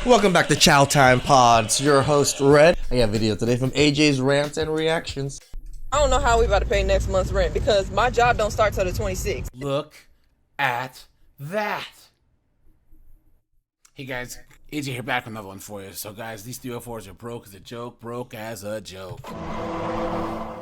Welcome back to Chow Time Pods. Your host Red. I got a video today from AJ's rants and reactions. I don't know how we about to pay next month's rent because my job don't start till the 26th. Look at that. Hey guys, AJ here back with another one for you. So guys, these 304s are broke as a joke, broke as a joke.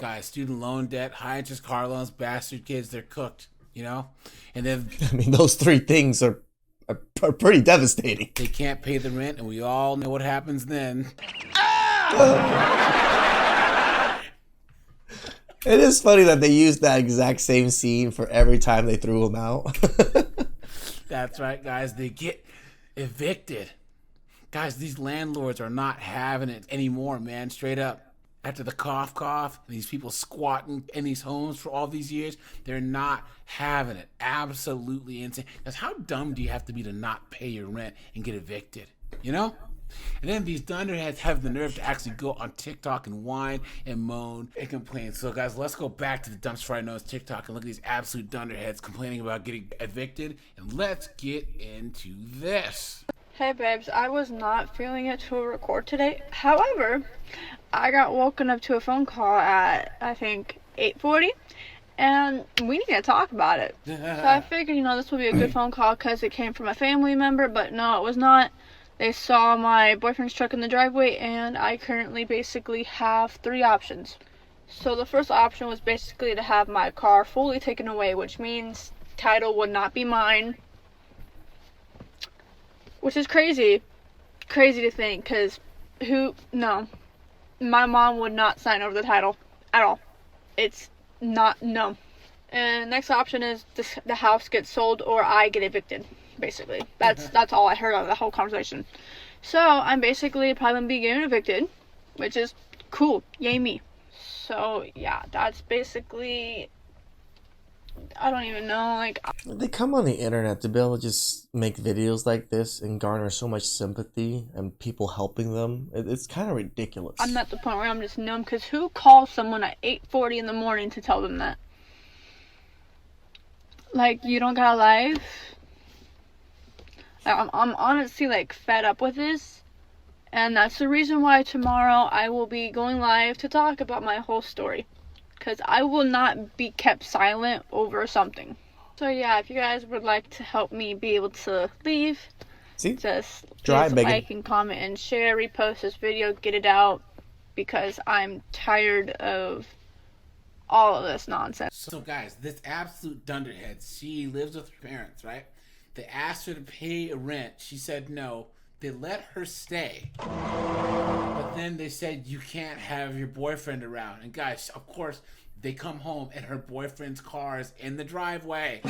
Guys, student loan debt, high interest car loans, bastard kids, they're cooked, you know? And then I mean, those three things are pretty devastating. they can't pay the rent, and we all know what happens then. It is funny that they used that exact same scene for every time they threw him out. That's right, guys. They get evicted. Guys, these landlords are not having it anymore, man. Straight up. After the cough, these people squatting in these homes for all these years, they're not having it. Absolutely insane. Because how dumb do you have to be to not pay your rent and get evicted? You know? And then these dunderheads have the nerve to actually go on TikTok and whine and moan and complain. So guys, let's go back to the dumpster fire known as TikTok and look at these absolute dunderheads complaining about getting evicted. And let's get into this. Hey babes, I was not feeling it to record today. However, I got woken up to a phone call at, I think, 8:40, and we need to talk about it. So I figured, this would be a good phone call because it came from a family member, but no, it was not. They saw my boyfriend's truck in the driveway, and I currently basically have three options. So the first option was basically to have my car fully taken away, which means title would not be mine. Which is crazy to think, because no, my mom would not sign over the title at all. It's not, no. And next option is the house gets sold or I get evicted, basically. That's all I heard of the whole conversation. So I'm basically probably going to be getting evicted, which is cool, yay me. So yeah, that's basically, I don't even know, They come on the internet to be able to just make videos like this and garner so much sympathy and people helping them. It's kind of ridiculous. I'm at the point where I'm just numb, because who calls someone at 8:40 in the morning to tell them that? You don't got a life? I'm honestly, fed up with this. And that's the reason why tomorrow I will be going live to talk about my whole story. Because I will not be kept silent over something. So yeah, if you guys would like to help me be able to leave, just please like and comment and share, repost this video, get it out, because I'm tired of all of this nonsense. So guys, this absolute dunderhead, she lives with her parents, right? They asked her to pay rent. She said no. They let her stay. But then they said, you can't have your boyfriend around. And guys, of course, they come home and her boyfriend's car is in the driveway.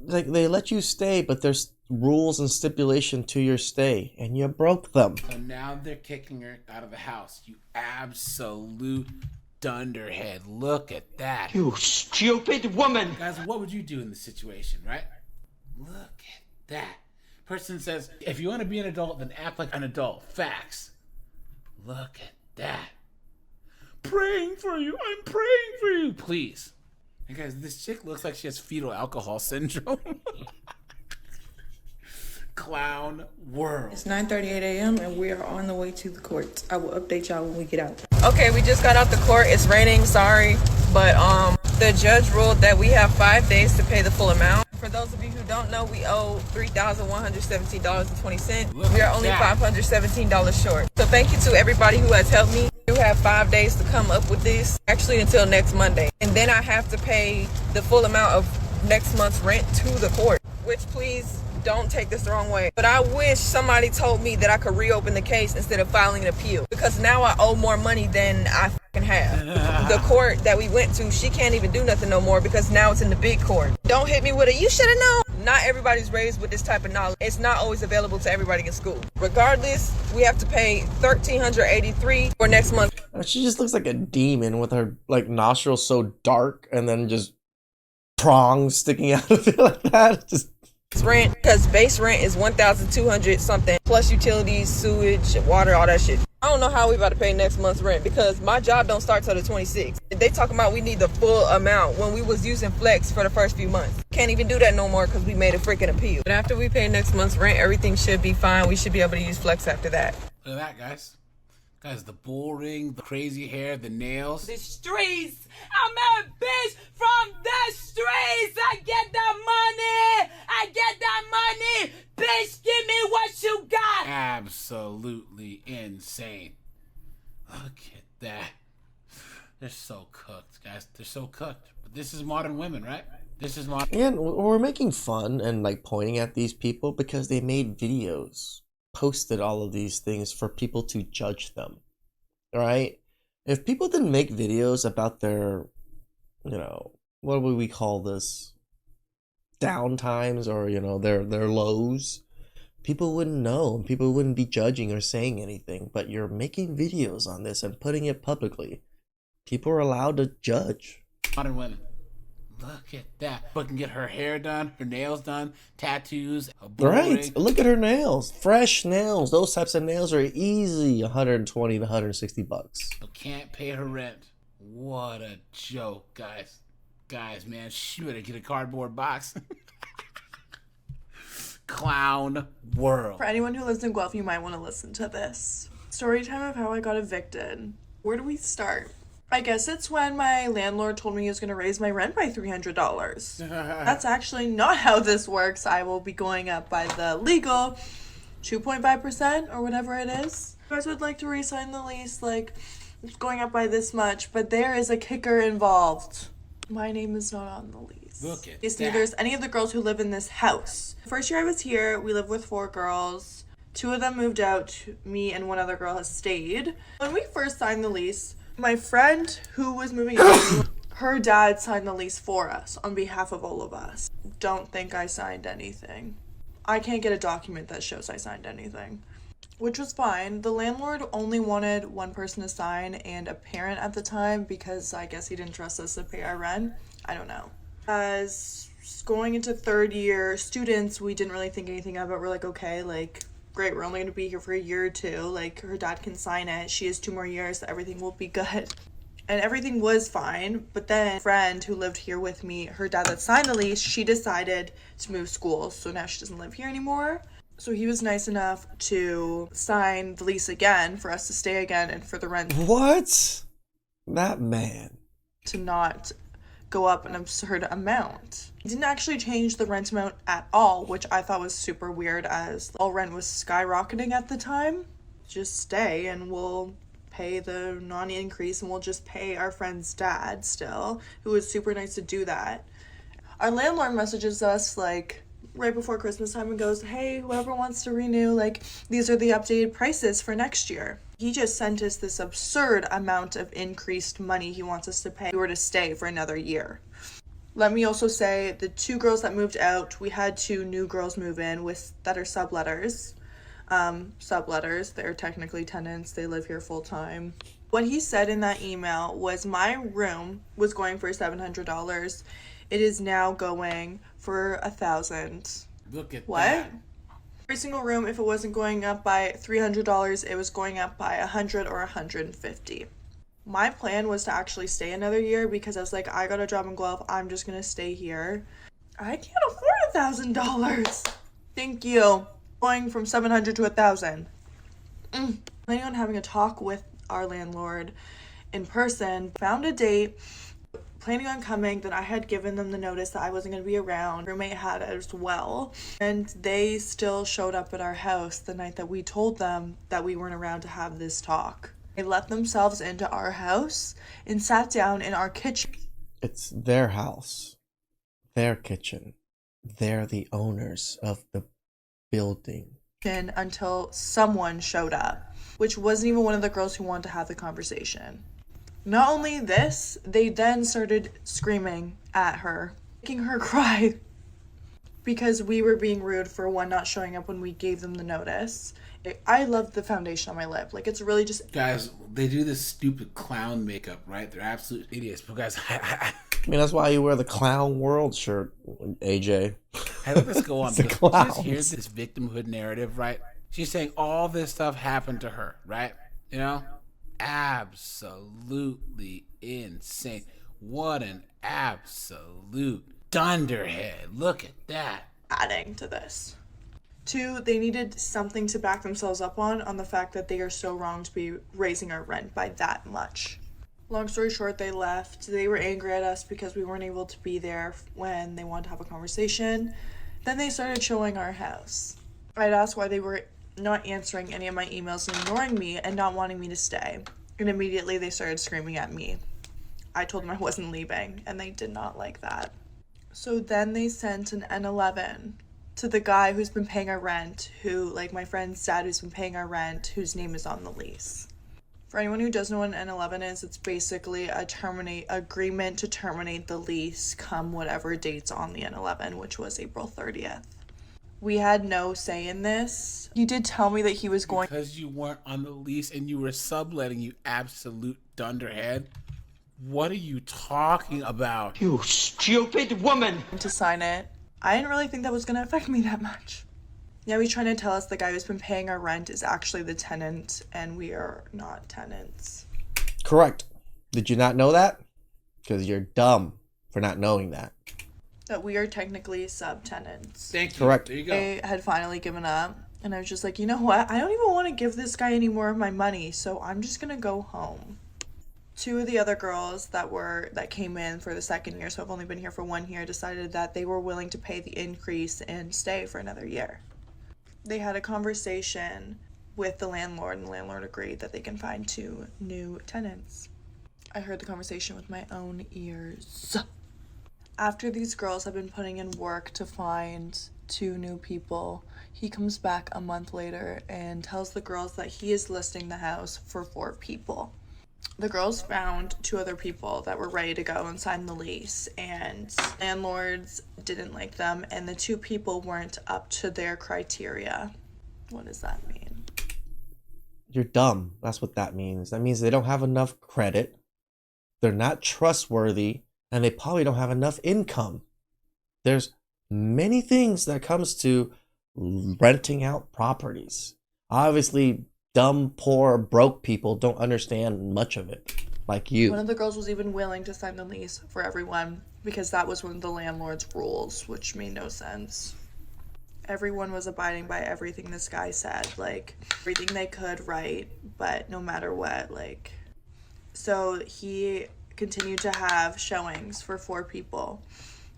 They let you stay, but there's rules and stipulation to your stay, and you broke them. So now they're kicking her out of the house. You absolute dunderhead. Look at that. You stupid woman. Guys, what would you do in this situation, right? Look at that. Person says, if you want to be an adult, then act like an adult. Facts. Look at that. Praying for you. I'm praying for you. Please. And guys, this chick looks like she has fetal alcohol syndrome. Clown world. It's 9:38 a.m. and we are on the way to the court. I will update y'all when we get out. Okay, we just got out the court. It's raining, sorry. But the judge ruled that we have 5 days to pay the full amount. For those of you who don't know, we owe $3,117.20. We are only $517 short. So thank you to everybody who has helped me. You have 5 days to come up with this, actually until next Monday. And then I have to pay the full amount of next month's rent to the court, which please don't take this the wrong way. But I wish somebody told me that I could reopen the case instead of filing an appeal, because now I owe more money than I fucking have. The court that we went to, she can't even do nothing no more because now it's in the big court. Don't hit me with it. You should have known. Not everybody's raised with this type of knowledge. It's not always available to everybody in school. Regardless, we have to pay $1,383 for next month. She just looks like a demon with her nostrils so dark and then just prongs sticking out of it like that. Just rent, because base rent is $1,200 something plus utilities, sewage, water, all that shit. I don't know how we about to pay next month's rent because my job don't start till the 26th. They talking about we need the full amount when we was using Flex for the first few months. Can't even do that no more because we made a freaking appeal. But after we pay next month's rent, everything should be fine. We should be able to use Flex after that. Look at that, guys. Guys, the bull ring, the crazy hair, the nails. The streets. I'm a bitch from the streets. I get that money. I get that money. Bitch, give me what you got. Absolutely insane. Look at that. They're so cooked, guys. They're so cooked. But this is modern women, right? This is modern. And we're making fun and like pointing at these people because they made videos, posted all of these things for people to judge them, right? If people didn't make videos about their, you know, what would we call this, down times, or, you know, their lows, people wouldn't know, people wouldn't be judging or saying anything. But you're making videos on this and putting it publicly. People are allowed to judge. Modern women. Look at that. But can get her hair done, her nails done, tattoos, a bull Right. ring. Look at her nails. Fresh nails. Those types of nails are easy 120 to 160 bucks. But can't pay her rent. What a joke, guys. Guys, man, she better get a cardboard box. Clown world. For anyone who lives in Guelph, you might want to listen to this. Story time of how I got evicted. Where do we start? I guess it's when my landlord told me he was going to raise my rent by $300. That's actually not how this works. I will be going up by the legal 2.5% or whatever it is. You guys would like to re-sign the lease, like, it's going up by this much, but there is a kicker involved. My name is not on the lease. Look at It's that. neither is any of the girls who live in this house. The first year I was here, we lived with 4 girls. 2 of them moved out. Me and 1 other girl has stayed. When we first signed the lease, my friend who was moving in, her dad signed the lease for us on behalf of all of us. Don't think I signed anything. I can't get a document that shows I signed anything. Which was fine. The landlord only wanted 1 person to sign and a parent at the time because I guess he didn't trust us to pay our rent. I don't know. As going into 3rd year, students, we didn't really think anything of it. We're like, okay, like, great, we're only going to be here for a year or 2. Like, her dad can sign it. She has 2 more years, so everything will be good. And everything was fine. But then a friend who lived here with me, her dad that signed the lease, she decided to move schools. So now she doesn't live here anymore. So he was nice enough to sign the lease again for us to stay again and for the rent What? That man. to not go up an absurd amount. He didn't actually change the rent amount at all, which I thought was super weird as all rent was skyrocketing at the time. Just stay and we'll pay the non-increase and we'll just pay our friend's dad still, who was super nice to do that. Our landlord messages us like right before Christmas time and goes, hey, whoever wants to renew, like, these are the updated prices for next year. He just sent us this absurd amount of increased money he wants us to pay if we were to stay for another year. Let me also say the 2 girls that moved out, we had 2 new girls move in that are subletters. They're technically tenants. They live here full time. What he said in that email was my room was going for $700. It is now going for $1,000. Look at What? that. Every single room, if it wasn't going up by $300, it was going up by $100 or $150. My plan was to actually stay another year because I was like, I got a job in Guelph. I'm just gonna stay here. I can't afford $1,000. Thank you. Going from $700 to $1,000. Planning on having a talk with our landlord in person. Found a date. Planning on coming, then I had given them the notice that I wasn't going to be around. Roommate had as well. And they still showed up at our house the night that we told them that we weren't around to have this talk. They let themselves into our house and sat down in our kitchen. It's their house, their kitchen. They're the owners of the building. Until someone showed up, which wasn't even one of the girls who wanted to have the conversation. Not only this, they then started screaming at her, making her cry because we were being rude for one not showing up when we gave them the notice. I love the foundation on my lip. Like, it's really just... Guys, they do this stupid clown makeup, right? They're absolute idiots. But guys, I mean, that's why you wear the Clown World shirt, AJ. I let this go on. The Because clowns. here's this victimhood narrative, right? She's saying all this stuff happened to her, right? You know? Absolutely insane. What an absolute dunderhead. Look at that. Adding to this. 2, they needed something to back themselves up on the fact that they are so wrong to be raising our rent by that much. Long story short, they left. They were angry at us because we weren't able to be there when they wanted to have a conversation. Then they started showing our house. I'd asked why they were not answering any of my emails and ignoring me and not wanting me to stay. And immediately they started screaming at me. I told them I wasn't leaving, and they did not like that. So then they sent an N11 to the guy who's been paying our rent, who, like my friend's dad who's been paying our rent, whose name is on the lease. For anyone who doesn't know what an N11 is, it's basically a agreement to terminate the lease come whatever date's on the N11, which was April 30th. We had no say in this. He did tell me that he was going... Because you weren't on the lease and you were subletting, you absolute dunderhead. What are you talking about? You stupid woman! ...to sign it. I didn't really think that was going to affect me that much. Yeah, he's trying to tell us the guy who's been paying our rent is actually the tenant, and we are not tenants. Correct. Did you not know that? Because you're dumb for not knowing that. That we are technically subtenants. Thank you. Correct. There you go. I had finally given up, and I was just like, you know what? I don't even want to give this guy any more of my money, so I'm just going to go home. 2 of the other girls that came in for the second year, so I've only been here for 1 year, decided that they were willing to pay the increase and stay for another year. They had a conversation with the landlord, and the landlord agreed that they can find 2 new tenants. I heard the conversation with my own ears. After these girls have been putting in work to find 2 new people, he comes back a month later and tells the girls that he is listing the house for 4 people. The girls found 2 other people that were ready to go and sign the lease, and landlords didn't like them, and the 2 people weren't up to their criteria. What does that mean? You're dumb. That's what that means. That means they don't have enough credit, they're not trustworthy, and they probably don't have enough income. There's many things that comes to renting out properties. Obviously, dumb, poor, broke people don't understand much of it, like you. One of the girls was even willing to sign the lease for everyone because that was one of the landlord's rules, which made no sense. Everyone was abiding by everything this guy said, like everything they could write, but no matter what, like. So he continued to have showings for 4 people.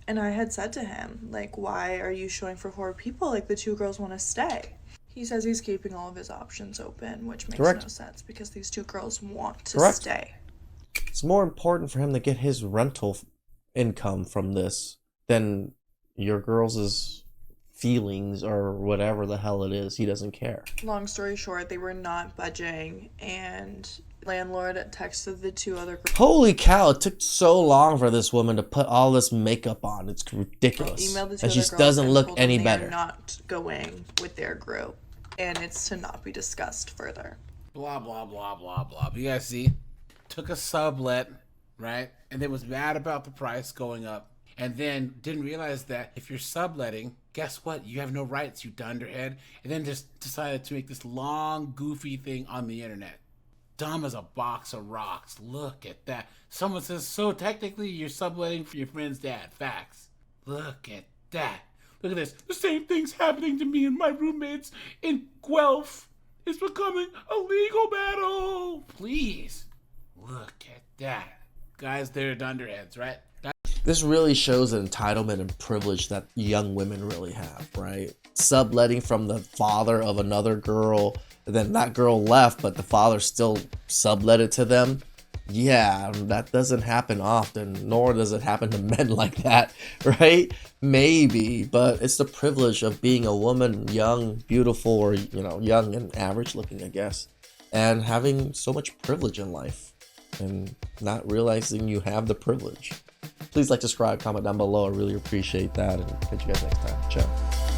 And I had said to him, like, why are you showing for 4 people? Like, the 2 girls want to stay. He says he's keeping all of his options open, which makes no sense because these 2 girls want to stay. It's more important for him to get his rental income from this than your girls' feelings or whatever the hell it is. He doesn't care. Long story short, they were not budging, and landlord texted the 2 other girls. Holy cow, it took so long for this woman to put all this makeup on. It's ridiculous. Emailed the 2 And she other girls doesn't and look told them any they better. are not going with their group, and it's to not be discussed further. Blah, blah, blah, blah, blah. But you guys see, took a sublet, right? And then was mad about the price going up. And then didn't realize that if you're subletting, guess what? You have no rights, you dunderhead. And then just decided to make this long, goofy thing on the internet. Dumb as a box of rocks. Look at that. Someone says, so technically you're subletting for your friend's dad. Facts. Look at that. Look at this. The same thing's happening to me and my roommates in Guelph. It's becoming a legal battle. Please. Look at that. Guys, they're dunderheads, right? This really shows an entitlement and privilege that young women really have, right? Subletting from the father of another girl, and then that girl left, but the father still sublet it to them. Yeah, that doesn't happen often, nor does it happen to men like that, right? Maybe, but it's the privilege of being a woman, young, beautiful, or, young and average looking, I guess, and having so much privilege in life and not realizing you have the privilege. Please like, subscribe, comment down below. I really appreciate that, and catch you guys next time. Ciao.